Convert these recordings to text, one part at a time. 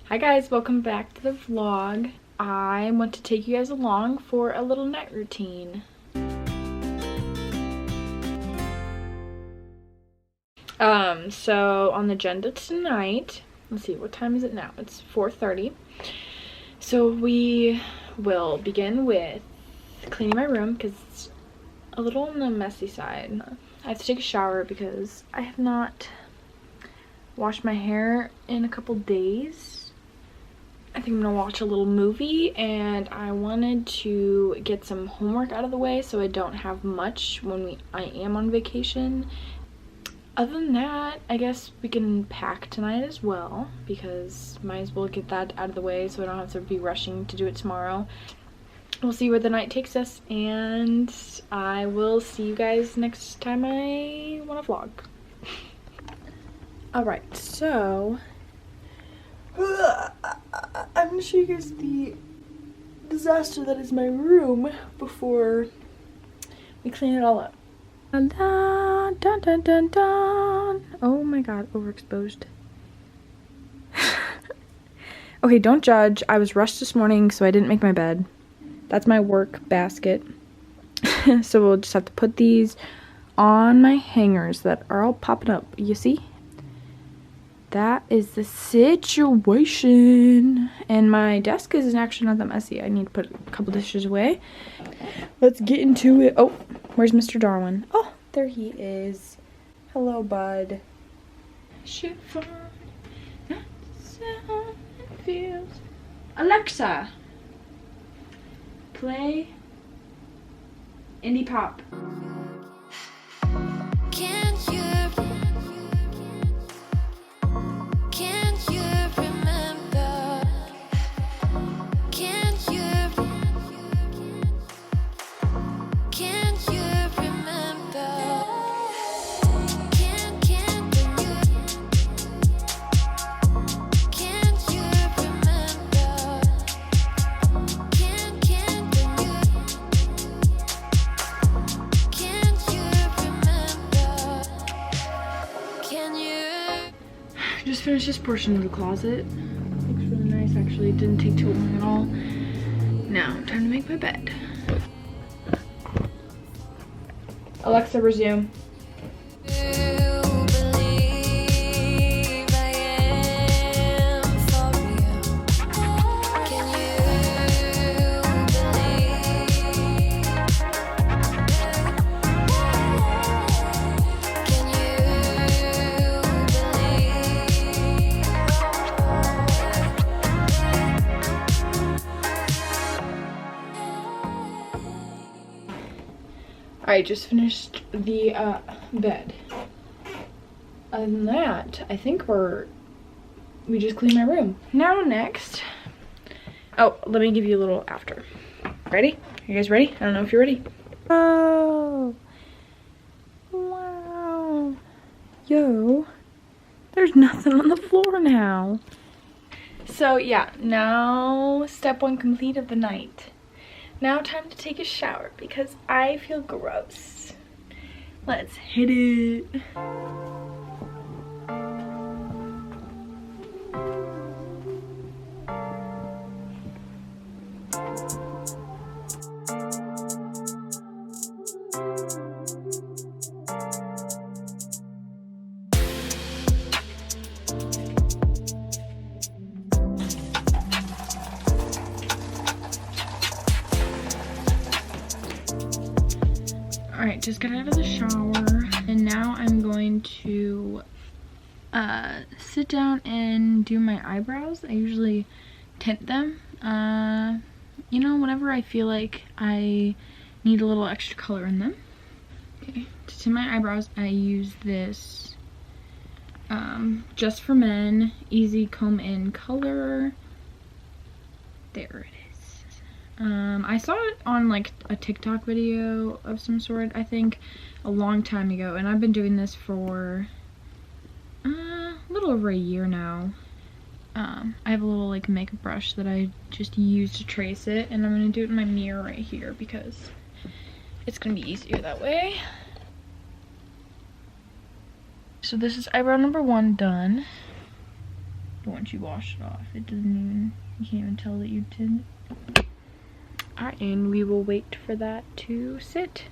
Hi guys, welcome back to the vlog. I want to take you guys along for a little night routine. So on the agenda tonight, let's see, what time is it now? It's 4:30. So we will begin with cleaning my room because it's a little on the messy side. I have to take a shower because I have not washed my hair in a couple days. I think I'm gonna watch a little movie, and I wanted to get some homework out of the way so I don't have much when I am on vacation. Other than that, I guess we can pack tonight as well, because might as well get that out of the way so I don't have to be rushing to do it tomorrow. We'll see where the night takes us, and I will see you guys next time I want to vlog. Alright, so I'm gonna show you guys the disaster that is my room before we clean it all up. Dun, dun, dun, dun, dun. Oh my god, overexposed. Okay, don't judge. I was rushed this morning, so I didn't make my bed. That's my work basket. So we'll just have to put these on my hangers that are all popping up. You see? That is the situation. And my desk is actually not that messy. I need to put a couple dishes away. Let's get into it. Oh, where's Mr. Darwin? Oh, there he is. Hello, bud. Chiffon, feels. Alexa, play indie pop. Just finished this portion of the closet. Looks really nice, actually. It didn't take too long at all. Now, time to make my bed. Alexa, resume. Alright, just finished the bed. Other than that, I think we just cleaned my room. Now next, oh, let me give you a little after. Ready? You guys ready? I don't know if you're ready. Oh, wow. Yo, there's nothing on the floor now. So yeah, now step one complete of the night. Now time to take a shower because I feel gross. Let's hit it. Alright, just got out of the shower, and now I'm going to sit down and do my eyebrows. I usually tint them, you know, whenever I feel like I need a little extra color in them. Okay, to tint my eyebrows, I use this Just for Men Easy Comb In Color. There it is. I saw it on like a TikTok video of some sort, I think, a long time ago, and I've been doing this for a little over a year now. I have a little like makeup brush that I just use to trace it, and I'm gonna do it in my mirror right here because it's gonna be easier that way. So this is eyebrow number 1 done. But once you wash it off, it doesn't even, you can't even tell that you did. Alright, and we will wait for that to sit.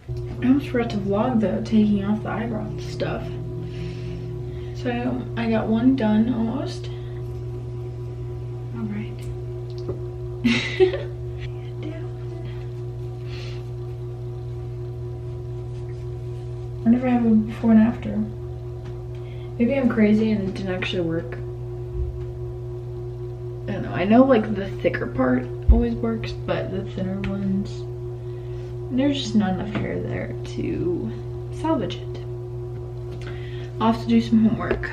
I almost forgot to vlog though, taking off the eyebrow stuff. So I got one done almost. Alright. I never have a before and after. Maybe I'm crazy and it didn't actually work. I don't know. I know like the thicker part always works, but the thinner ones, there's just not enough hair there to salvage it. I'll have to do some homework.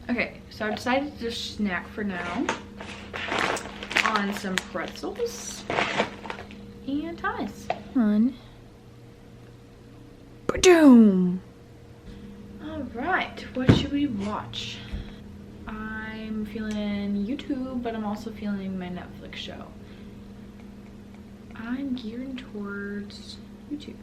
Okay, so I've decided to just snack for now on some pretzels and ties. One. Boom! Alright, what should we watch? I'm feeling YouTube, but I'm also feeling my Netflix show. I'm gearing towards YouTube.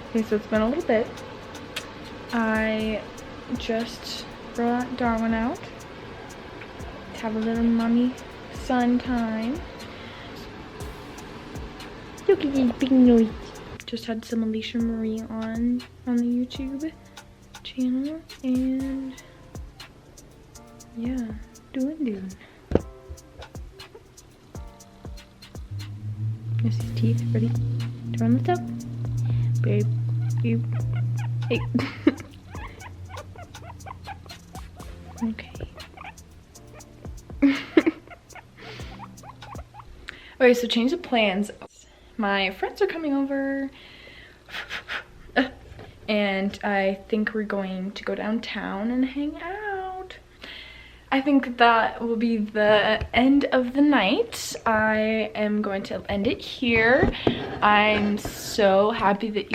Okay, so it's been a little bit. I just brought Darwin out to have a little mommy son time. Look at this big noise. Just had some Alicia Marie on the YouTube channel, and yeah, doing. Here's his teeth. Ready to run this up? Babe, you. Hey. Okay. Okay, so change of plans. My friends are coming over. And I think we're going to go downtown and hang out. I think that will be the end of the night. I am going to end it here. I'm so happy that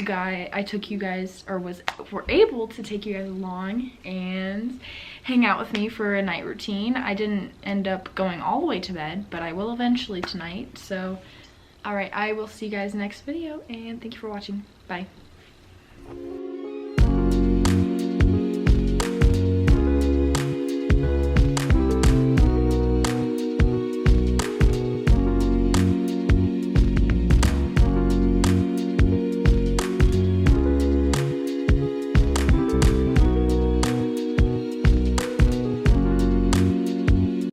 were able to take you guys along and hang out with me for a night routine. I didn't end up going all the way to bed, but I will eventually tonight. So, all right, I will see you guys next video, and thank you for watching. Bye.